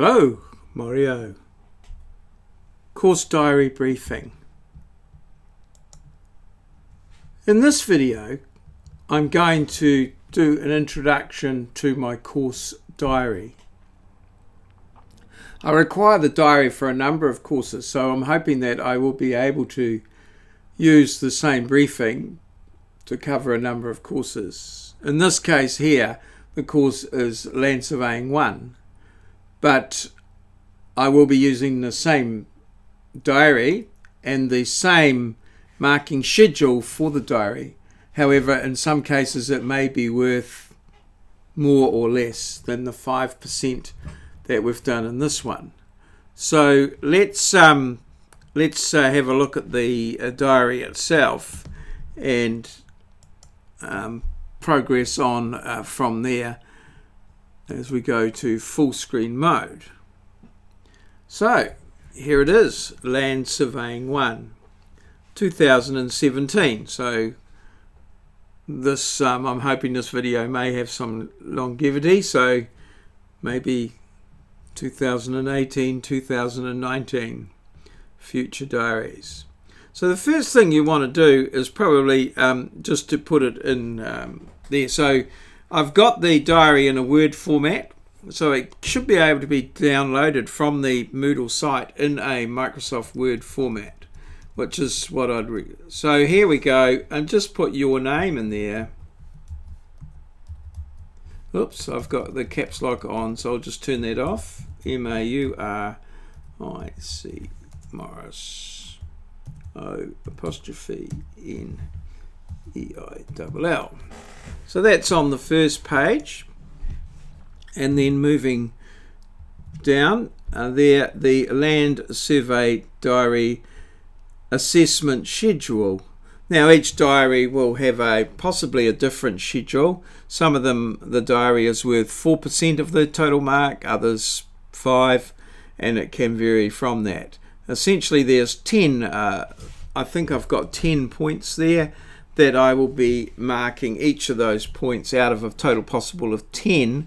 Hello, Mario. Course diary briefing. In this video, I'm going to do an introduction to my course diary. I require the diary for a number of courses, so I'm hoping that I will be able to use the same briefing to cover a number of courses. In this case here, the course is Land Surveying 1. But I will be using the same diary and the same marking schedule for the diary. However, in some cases it may be worth more or less than the 5% that we've done in this one. So let's have a look at the diary itself and progress on from there as we go to full screen mode. So here it is, Land Surveying 1, 2017. So this I'm hoping this video may have some longevity, so maybe 2018, 2019 future diaries. So the first thing you want to do is probably just to put it in there. So I've got the diary in a Word format, so it should be able to be downloaded from the Moodle site in a Microsoft Word format, which is what so here we go, and just put your name in there. Oops, I've got the caps lock on, so I'll just turn that off. Mauric, Morris, O''Neill. So that's on the first page, and then moving down there, the Land Survey Diary Assessment Schedule. Now each diary will have possibly a different schedule. Some of them, the diary is worth 4% of the total mark, others 5%, and it can vary from that. Essentially there's 10, I think I've got 10 points there that I will be marking each of those points out of a total possible of 10,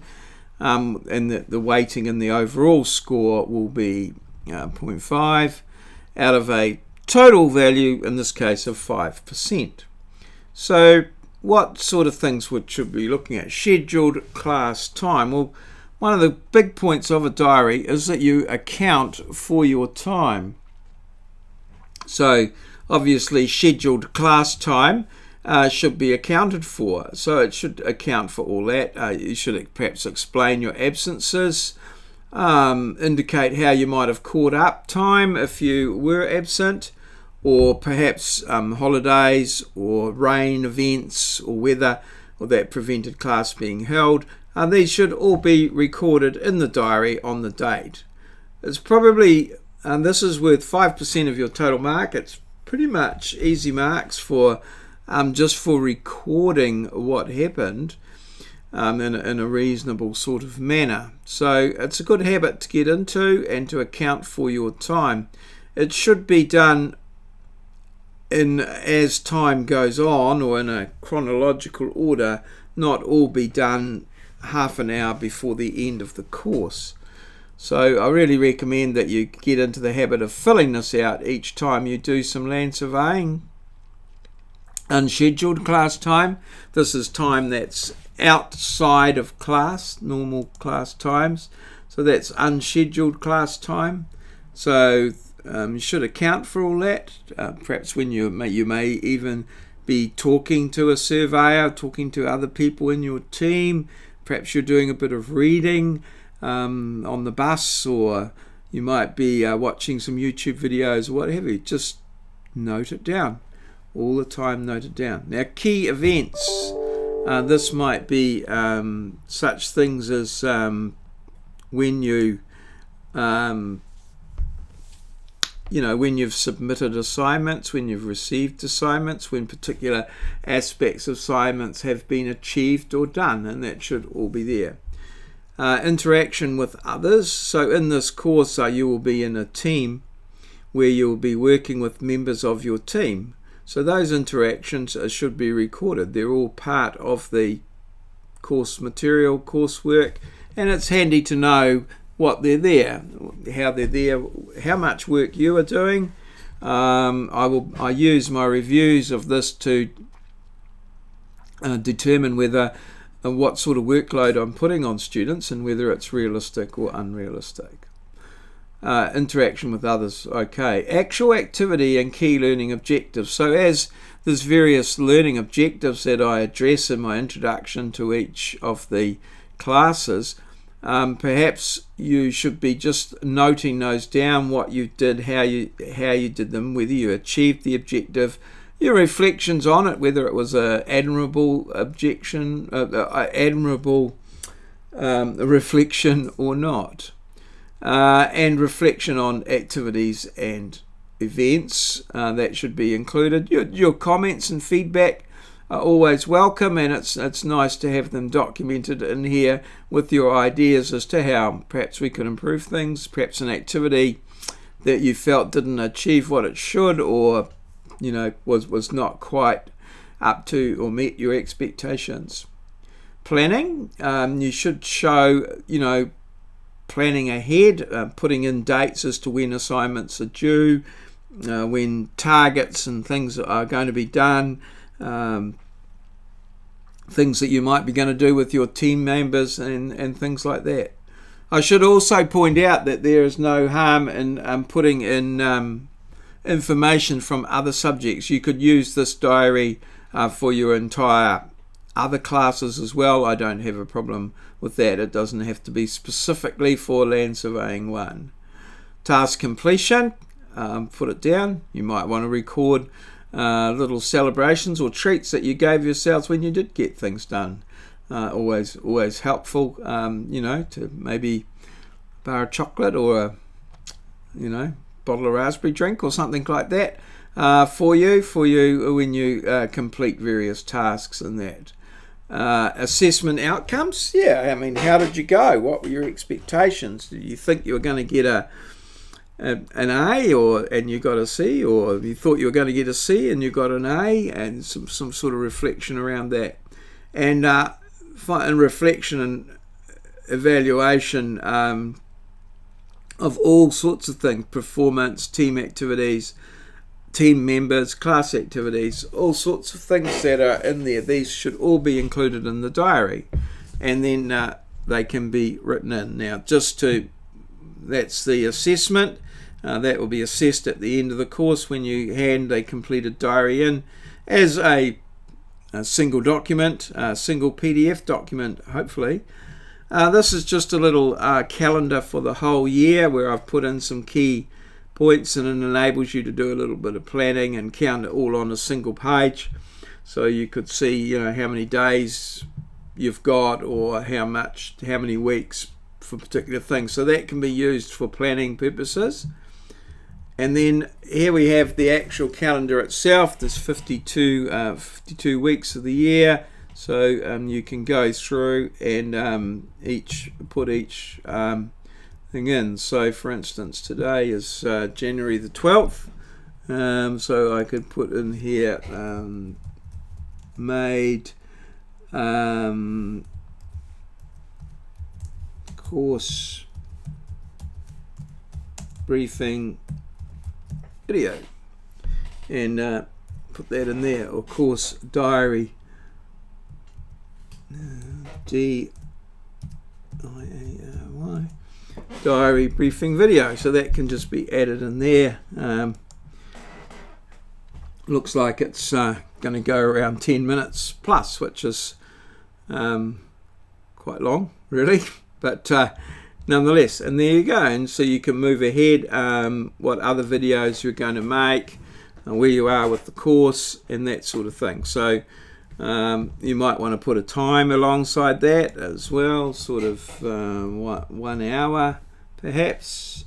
and the weighting in the overall score will be 0.5 out of a total value, in this case, of 5%. So what sort of things should we be looking at? Scheduled class time. Well, one of the big points of a diary is that you account for your time. So obviously scheduled class time should be accounted for. So it should account for all that. You should perhaps explain your absences, indicate how you might have caught up time if you were absent, or perhaps holidays or rain events or weather or that prevented class being held. These should all be recorded in the diary on the date. It's probably, this is worth 5% of your total mark. It's pretty much easy marks for just for recording what happened in a reasonable sort of manner. So it's a good habit to get into and to account for your time. It should be done as time goes on, or in a chronological order, not all be done half an hour before the end of the course. So I really recommend that you get into the habit of filling this out each time you do some land surveying. Unscheduled class time. This is time that's outside of class, normal class times. So that's unscheduled class time. So you should account for all that. Perhaps when you may even be talking to a surveyor, talking to other people in your team. Perhaps you're doing a bit of reading on the bus, or you might be watching some YouTube videos or what have you. Just note it down. All the time noted down. Now key events. This might be such things as when you when you've submitted assignments, when you've received assignments, when particular aspects of assignments have been achieved or done, and that should all be there. Interaction with others. So in this course you will be in a team where you will be working with members of your team. So those interactions should be recorded. They're all part of the course material, coursework, and it's handy to know what they're there, how they're there, how much work you are doing. I use my reviews of this to determine whether what sort of workload I'm putting on students and whether it's realistic or unrealistic. Interaction with others. Okay, actual activity and key learning objectives. So as there's various learning objectives that I address in my introduction to each of the classes, perhaps you should be just noting those down, what you did, how you did them, whether you achieved the objective, your reflections on it, whether it was an admirable reflection or not, and reflection on activities and events that should be included. Your comments and feedback are always welcome, and it's nice to have them documented in here with your ideas as to how perhaps we could improve things, perhaps an activity that you felt didn't achieve what it should, or was not quite up to or met your expectations. Planning, you should show planning ahead, putting in dates as to when assignments are due, when targets and things are going to be done, things that you might be going to do with your team members and things like that. I should also point out that there is no harm in putting in information from other subjects. You could use this diary for your entire other classes as well. I don't have a problem with that. It doesn't have to be specifically for Land Surveying 1. Task completion, put it down. You might want to record little celebrations or treats that you gave yourselves when you did get things done. Always helpful, to maybe a bar of chocolate or a bottle of raspberry drink or something like that for you when you complete various tasks and that. Assessment outcomes, how did you go? What were your expectations? Did you think you were going to get an A and you got a C, or you thought you were going to get a C and you got an A, and some sort of reflection around that, and reflection and evaluation of all sorts of things: performance, team activities, team members, class activities, all sorts of things that are in there. These should all be included in the diary, and then they can be written in. Now, that's the assessment. That will be assessed at the end of the course when you hand a completed diary in as a single document, a single PDF document, hopefully. This is just a little calendar for the whole year where I've put in some key points, and it enables you to do a little bit of planning and count it all on a single page, so you could see how many days you've got or how many weeks for particular things. So that can be used for planning purposes. And then here we have the actual calendar itself. There's 52 weeks of the year, so you can go through and put each thing in. So for instance, today is January the 12th, so I could put in here made course briefing video, and put that in there, or course diary, DIARY diary briefing video. So that can just be added in there. Looks like it's going to go around 10 minutes plus, which is quite long, really, but nonetheless. And there you go. And so you can move ahead, what other videos you're going to make, and where you are with the course, and that sort of thing. So you might want to put a time alongside that as well, sort of 1 hour perhaps,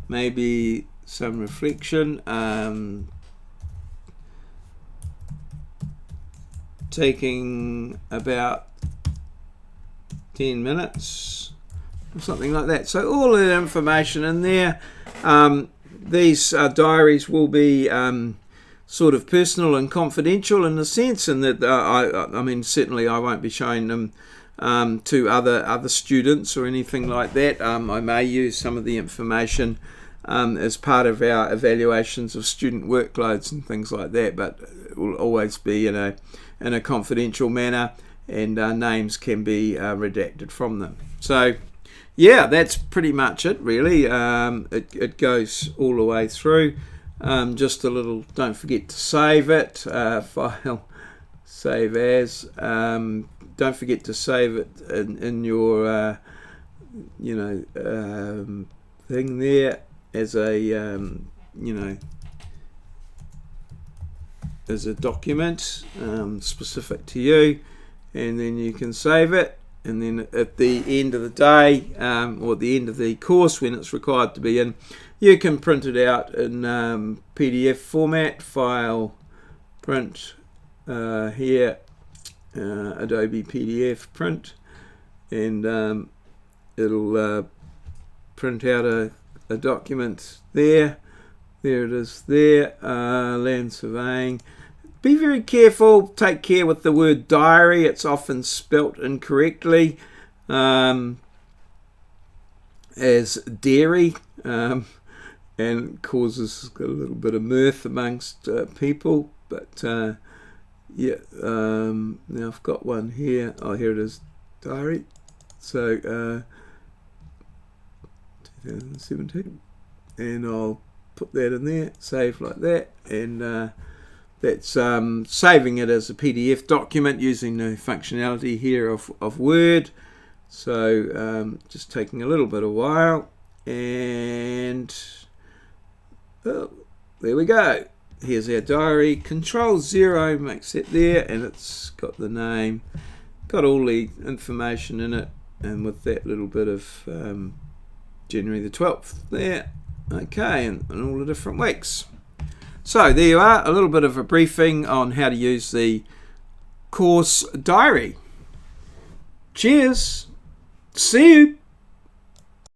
maybe some reflection, taking about 10 minutes or something like that. So all of the information in there. These diaries will be sort of personal and confidential in a sense, and that I mean, certainly I won't be showing them to other students or anything like that. I may use some of the information as part of our evaluations of student workloads and things like that, but it will always be in a confidential manner, and names can be redacted from them. So yeah, that's pretty much it really. It goes all the way through. Just a little, don't forget to save it, file, save as. Don't forget to save it in your thing there as a as a document specific to you, and then you can save it, and then at the end of the day or at the end of the course when it's required to be in, you can print it out in PDF format, file, print, here, Adobe PDF print, and it'll print out a document there. There it is there, land surveying. Be very careful, take care with the word diary. It's often spelt incorrectly as dairy, and causes a little bit of mirth amongst people. But yeah, now I've got one here. Oh, here it is, diary. So 2017, and I'll put that in there, save like that, and that's saving it as a PDF document using the functionality here of Word. So just taking a little bit of while, and oh, there we go. Here's our diary. Control-0 makes it there, and it's got the name, got all the information in it, and with that little bit of January the 12th there. Okay, and all the different weeks. So there you are, a little bit of a briefing on how to use the course diary. Cheers. See you.